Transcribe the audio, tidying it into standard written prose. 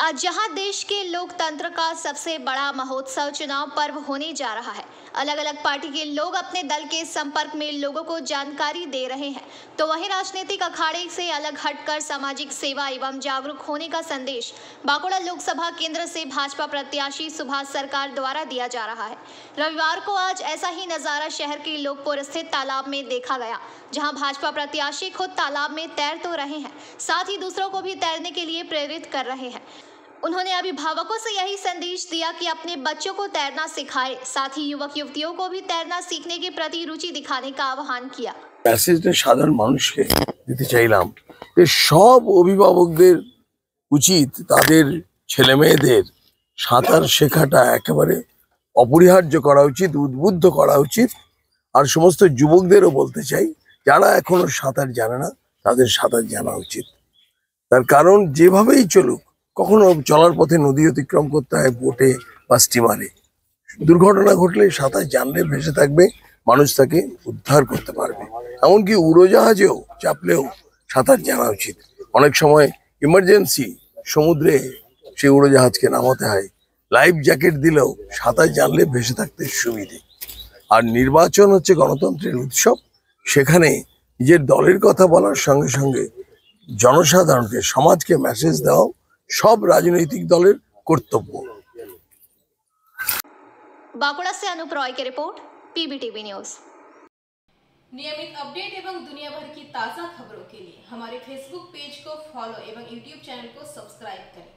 आज जहां देश के लोकतंत्र का सबसे बड़ा महोत्सव चुनाव पर्व होने जा रहा है, अलग अलग पार्टी के लोग अपने दल के संपर्क में लोगों को जानकारी दे रहे हैं, तो वहीं राजनीतिक अखाड़े से अलग हटकर सामाजिक सेवा एवं जागरूक होने का संदेश बांकुड़ा लोकसभा केंद्र से भाजपा प्रत्याशी सुभाष सरकार द्वारा दिया जा रहा है। रविवार को आज ऐसा ही नजारा शहर के लोकपुर स्थित तालाब में देखा गया, जहां भाजपा प्रत्याशी खुद तालाब में तैर तो रहे हैं, साथ ही दूसरों को भी तैरने के लिए प्रेरित कर रहे हैं। उन्होंने अभिभावकों से यही संदेश दिया कि अपने बच्चों को तैरना सिखाएं, साथ ही युवक युवतियों को भी तैरना सीखने के प्रति रुचि दिखाने का आह्वान किया। মেসেজটা সাধারণ মানুষকে দিতে চাইলাম যে সব অভিভাবকদের উচিত তাদের ছেলেমেয়েদের সাঁতার শেখাটা একেবারে অপরিহার্য করা উচিত, উদ্বুদ্ধ করা উচিত। আর সমস্ত যুবকদেরও বলতে চাই যারা এখনো সাঁতার জানে না তাদের সাঁতার জানা উচিত। তার কারণ যেভাবেই চলুক, কখনো চলার পথে নদী অতিক্রম করতে হয় বোটে বা স্টিমারে, দুর্ঘটনা ঘটলে সাঁতার জানলে ভেসে থাকবে, মানুষ তাকে উদ্ধার করতে পারবে। এমনকি উড়োজাহাজেও চাপলেও সাঁতার জানা উচিত। অনেক সময় ইমার্জেন্সি সমুদ্রে সেই উড়োজাহাজকে নামাতে হয়, লাইফ জ্যাকেট দিলেও সাঁতার জানলে ভেসে থাকতে সুবিধে। আর নির্বাচন হচ্ছে গণতন্ত্রের উৎসব, সেখানে নিজের দলের কথা বলার সঙ্গে সঙ্গে জনসাধারণকে, সমাজকে মেসেজ দেওয়া সব রাজনৈতিক দলের কর্তব্য। बांकुड़ा से अनूप रॉय की रिपोर्ट, पीबीटीवी न्यूज। नियमित अपडेट एवं दुनिया भर की ताज़ा खबरों के लिए हमारे फेसबुक पेज को फॉलो एवं यूट्यूब चैनल को सब्सक्राइब करें।